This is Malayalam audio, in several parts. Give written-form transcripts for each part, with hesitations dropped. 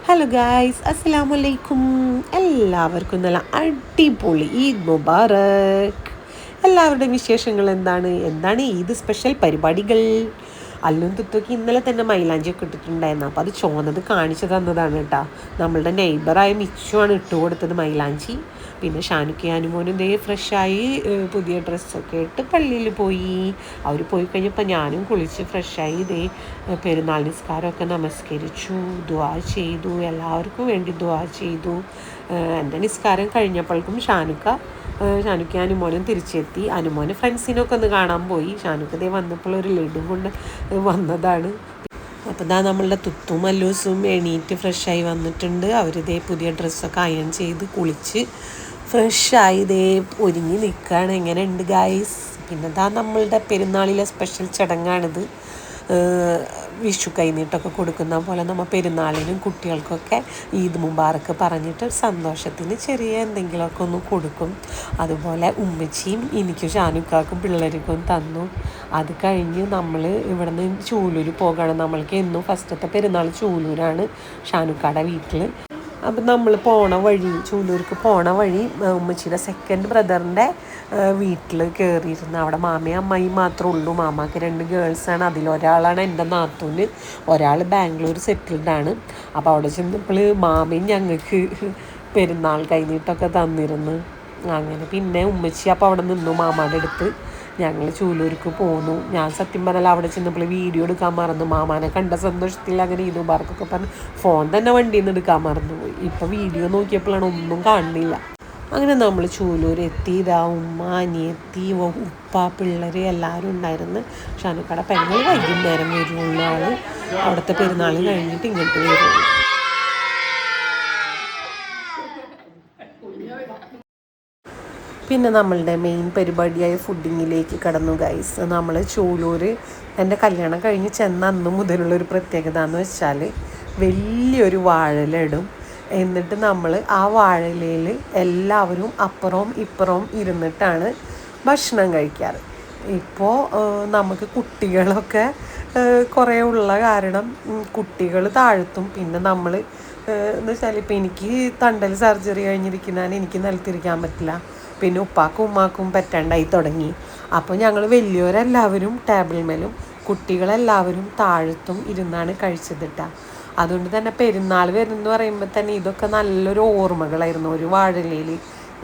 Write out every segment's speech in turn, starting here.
ഹലോ ഗായ്സ്, അസ്സലാമു അലൈക്കും. എല്ലാവർക്കും നല്ല അടിപൊളി ഈദ് മുബാറക്. എല്ലാവരുടെയും വിശേഷങ്ങൾ എന്താണ് ഈദ് സ്പെഷ്യൽ പരിപാടികൾ? അല്ലും തുത്തൊക്കെ ഇന്നലെ തന്നെ മൈലാഞ്ചിയൊക്കെ ഇട്ടിട്ടുണ്ടായിരുന്നു. അപ്പോൾ അത് ചോന്നത് കാണിച്ചു തന്നതാണ് കേട്ടോ. നമ്മളുടെ നെയ്ബറായ മിച്ചുവാണ് ഇട്ട് കൊടുത്തത് മൈലാഞ്ചി. പിന്നെ ഷാനുക്ക് അനുമോനും ദേ ഫ്രഷായി പുതിയ ഡ്രസ്സൊക്കെ ഇട്ട് പള്ളിയിൽ പോയി. അവർ പോയി കഴിഞ്ഞപ്പോൾ ഞാനും കുളിച്ച് ഫ്രഷായി ദേ പെരുന്നാൾ നിസ്കാരമൊക്കെ നമസ്കരിച്ചു, ദുആ ചെയ്തു, എല്ലാവർക്കും വേണ്ടി ദുആ ചെയ്തു. എൻ്റെ നിസ്കാരം കഴിഞ്ഞപ്പോഴേക്കും ഷാനുക്ക് അനുമോനും തിരിച്ചെത്തി. അനുമോന് ഫ്രണ്ട്സിനൊക്കെ ഒന്ന് കാണാൻ പോയി. ഷാനുക്ക് ദേ വന്നപ്പോൾ ഒരു ലഡു കൊണ്ട് വന്നതാണ്. അപ്പോൾ ഇതാ നമ്മളുടെ തുത്തും മല്ലൂസും എണീറ്റ് ഫ്രഷായി വന്നിട്ടുണ്ട്. അവരിതേ പുതിയ ഡ്രസ്സൊക്കെ അയൺ ചെയ്ത് കുളിച്ച് ഫ്രഷായി ഇതേ ഒരുങ്ങി നിൽക്കുകയാണ്. എങ്ങനെയുണ്ട് ഗായ്സ്? പിന്നെ ഇതാ നമ്മളുടെ പെരുന്നാളിലെ സ്പെഷ്യൽ ചടങ്ങാണിത്. വിഷു കൈനീട്ടൊക്കെ കൊടുക്കുന്ന പോലെ നമ്മൾ പെരുന്നാളിനും കുട്ടികൾക്കൊക്കെ ഈദ് മുബാറക്ക് പറഞ്ഞിട്ട് സന്തോഷത്തിന് ചെറിയ എന്തെങ്കിലുമൊക്കെ ഒന്ന് കൊടുക്കും. അതുപോലെ ഉമ്മച്ചിയും എനിക്കും ഷാനുക്കാക്കും പിള്ളേർക്കും തന്നു. അത് കഴിഞ്ഞ് നമ്മൾ ഇവിടെ നിന്ന് ചൂലൂർ പോകണം. നമ്മൾക്ക് എന്നും ഫസ്റ്റത്തെ പെരുന്നാൾ ചൂലൂരാണ്, ഷാനുക്കാടെ വീട്ടിൽ. അപ്പം നമ്മൾ ചൂലൂർക്ക് പോണ വഴി ഉമ്മച്ചിയുടെ സെക്കൻഡ് ബ്രദറിൻ്റെ വീട്ടിൽ കയറിയിരുന്നു. അവിടെ മാമയും അമ്മയും മാത്രമേ ഉള്ളൂ. മാമാക്ക് 2 ഗേൾസാണ്. അതിലൊരാളാണ് എൻ്റെ നാത്തൂന്, ഒരാൾ ബാംഗ്ലൂർ സെറ്റിൽഡാണ്. അപ്പോൾ അവിടെ ചെന്നപ്പോൾ മാമയും ഞങ്ങൾക്ക് പെരുന്നാൾ കൈനീട്ടൊക്കെ തന്നിരുന്നു. അങ്ങനെ പിന്നെ ഉമ്മച്ചി അപ്പോൾ അവിടെ നിന്നു മാമാടെ അടുത്ത്. ഞങ്ങൾ ചൂലൂർക്ക് പോന്നു. ഞാൻ സത്യം പറഞ്ഞാൽ അവിടെ ചെന്നപ്പോൾ വീഡിയോ എടുക്കാൻ മറന്നു. മാമാനെ കണ്ട സന്തോഷത്തിൽ അങ്ങനെ ഈദ് മുബാറക്കൊക്കെ പറഞ്ഞ് ഫോൺ തന്നെ വണ്ടിയിൽ നിന്ന് എടുക്കാൻ മറന്നുപോയി. ഇപ്പം വീഡിയോ നോക്കിയപ്പോഴാണ് ഒന്നും കാണുന്നില്ല. അങ്ങനെ നമ്മൾ ചൂലൂർ എത്തി. ഇതാ ഉമ്മ, അനിയത്തി, ഉപ്പ, പിള്ളേർ എല്ലാവരും ഉണ്ടായിരുന്നു. ഷാനുക്കട പെങ്ങൾ വൈകുന്നേരം വരുള്ള ആൾ അവിടുത്തെ പെരുന്നാൾ കഴിഞ്ഞിട്ട് ഇങ്ങോട്ട് വരുള്ളൂ. പിന്നെ നമ്മളുടെ മെയിൻ പരിപാടിയായ ഫുഡിങ്ങിലേക്ക് കടന്നു ഗൈസ്. നമ്മൾ ചൂലൂർ എൻ്റെ കല്യാണം കഴിഞ്ഞ് ചെന്ന അന്ന് മുതലുള്ളൊരു പ്രത്യേകത എന്ന് വെച്ചാൽ വലിയൊരു വാഴയിലിടും. എന്നിട്ട് നമ്മൾ ആ വാഴയിലയിൽ എല്ലാവരും അപ്പുറവും ഇപ്പുറവും ഇരുന്നിട്ടാണ് ഭക്ഷണം കഴിക്കാറ്. ഇപ്പോൾ നമുക്ക് കുട്ടികളൊക്കെ കുറേ ഉള്ള കാരണം കുട്ടികൾ താഴ്ത്തും. പിന്നെ നമ്മൾ എന്ന് വെച്ചാൽ ഇപ്പോൾ എനിക്ക് തണ്ടൽ സർജറി കഴിഞ്ഞിരിക്കുന്നതാണ്, എനിക്ക് നിലത്തിരിക്കാൻ പറ്റില്ല. പിന്നെ ഉപ്പാക്കും ഉമ്മാക്കും പറ്റാണ്ടായി തുടങ്ങി. അപ്പോൾ ഞങ്ങൾ വലിയവരെല്ലാവരും ടേബിൾമേലും കുട്ടികളെല്ലാവരും താഴത്തും ഇരുന്നാണ് കഴിച്ചതിട്ടാ. അതുകൊണ്ട് തന്നെ പെരുന്നാൾ വരുന്നെന്ന് പറയുമ്പോൾ തന്നെ ഇതൊക്കെ നല്ലൊരു ഓർമ്മകളായിരുന്നു.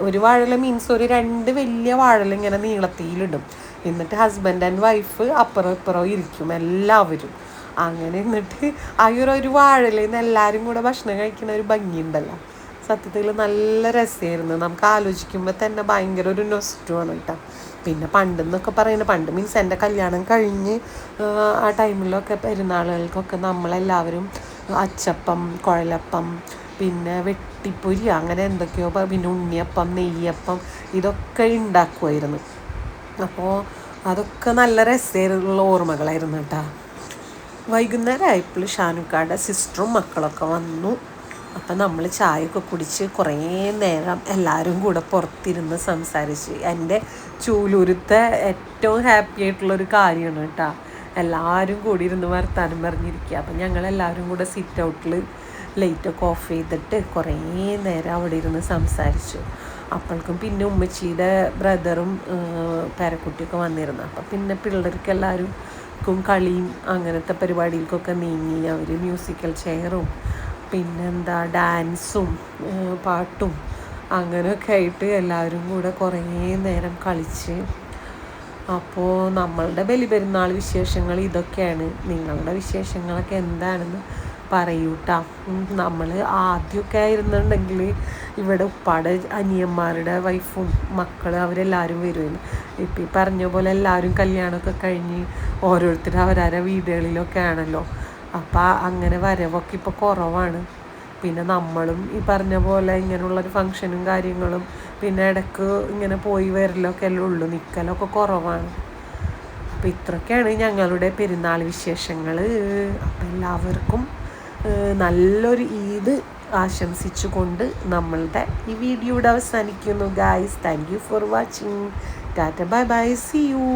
ഒരു വാഴല മീൻസ് ഒരു 2 വലിയ വാഴല ഇങ്ങനെ നീളത്തിലിടും. എന്നിട്ട് ഹസ്ബൻഡ് ആൻഡ് വൈഫ് അപ്പുറം ഇപ്പുറം ഇരിക്കും എല്ലാവരും. അങ്ങനെ എന്നിട്ട് ആ ഒരു വാഴയിൽ നിന്ന് എല്ലാവരും കൂടെ ഭക്ഷണം കഴിക്കുന്ന ഒരു ഭംഗിയുണ്ടല്ലോ. സത്യത്തിൽ നല്ല രസമായിരുന്നു. നമുക്ക് ആലോചിക്കുമ്പോൾ തന്നെ ഭയങ്കര ഒരു നൊസ്റ്റുമാണ് കേട്ടോ. പിന്നെ പണ്ടെന്നൊക്കെ പറയുന്നത്, പണ്ട് മീൻസ് എൻ്റെ കല്യാണം കഴിഞ്ഞ് ആ ടൈമിലൊക്കെ പെരുന്നാളുകൾക്കൊക്കെ നമ്മളെല്ലാവരും അച്ചപ്പം, കുഴലപ്പം, പിന്നെ വെട്ടിപ്പൊരി, അങ്ങനെ എന്തൊക്കെയോ, പിന്നെ ഉണ്ണിയപ്പം, നെയ്യപ്പം, ഇതൊക്കെ ഉണ്ടാക്കുമായിരുന്നു. അപ്പോൾ അതൊക്കെ നല്ല രസമുള്ള ഓർമ്മകളായിരുന്നു കേട്ടോ. വൈകുന്നേരം ആയപ്പോൾ ഷാനുക്കാടെ സിസ്റ്ററും മക്കളൊക്കെ വന്നു. അപ്പം നമ്മൾ ചായയൊക്കെ കുടിച്ച് കുറേ നേരം എല്ലാവരും കൂടെ പുറത്തിരുന്ന് സംസാരിച്ച്. എൻ്റെ ചൂലൂരത്തെ ഏറ്റവും ഹാപ്പി ആയിട്ടുള്ളൊരു കാര്യമാണ് കേട്ടോ. എല്ലാവരും കൂടി ഇരുന്ന് വർത്താനം പറഞ്ഞിരിക്കുക. അപ്പം ഞങ്ങളെല്ലാവരും കൂടെ സിറ്റ് ഔട്ടിൽ ലൈറ്റൊക്കെ ഓഫ് ചെയ്തിട്ട് കുറേ നേരം അവിടെ ഇരുന്ന് സംസാരിച്ചു. അപ്പോഴേക്കും പിന്നെ ഉമ്മച്ചിയുടെ ബ്രദറും പേരക്കുട്ടിയൊക്കെ വന്നിരുന്നു. അപ്പം പിന്നെ പിള്ളേർക്കെല്ലാവർക്കും കളിയും അങ്ങനത്തെ പരിപാടികൾക്കൊക്കെ നീങ്ങി. അവർ മ്യൂസിക്കൽ ചെയറും പിന്നെന്താ ഡാൻസും പാട്ടും അങ്ങനെയൊക്കെ ആയിട്ട് എല്ലാവരും കൂടെ കുറേ നേരം കളിച്ച്. അപ്പോൾ നമ്മളുടെ ബലിപെരുന്നാൾ വിശേഷങ്ങൾ ഇതൊക്കെയാണ്. നിങ്ങളുടെ വിശേഷങ്ങളൊക്കെ എന്താണെന്ന് പറയൂട്ടാ. നമ്മൾ ആദ്യമൊക്കെ ആയിരുന്നുണ്ടെങ്കിൽ ഇവിടെ ഉപ്പാടെ അനിയന്മാരുടെ വൈഫും മക്കൾ അവരെല്ലാവരും വരുമായിരുന്നു. ഇപ്പം ഈ പറഞ്ഞ പോലെ എല്ലാവരും കല്യാണമൊക്കെ കഴിഞ്ഞ് ഓരോരുത്തരും അവരവരുടെ വീടുകളിലൊക്കെ ആണല്ലോ. അപ്പം അങ്ങനെ വരവൊക്കെ ഇപ്പോൾ കുറവാണ്. പിന്നെ നമ്മളും ഈ പറഞ്ഞ പോലെ ഇങ്ങനെയുള്ളൊരു ഫങ്ഷനും കാര്യങ്ങളും പിന്നെ ഇടയ്ക്ക് ഇങ്ങനെ പോയി വരലൊക്കെ അല്ലേ ഉള്ളൂ, നിൽക്കലൊക്കെ കുറവാണ്. അപ്പോൾ ഇത്രയൊക്കെയാണ് ഞങ്ങളുടെ പെരുന്നാൾ വിശേഷങ്ങൾ. അപ്പം എല്ലാവർക്കും നല്ലൊരു ഈദ് ആശംസിച്ചുകൊണ്ട് നമ്മളുടെ ഈ വീഡിയോയുടെ അവസാനിക്കുന്നു guys. Thank you for watching. Tata, bye bye, see U.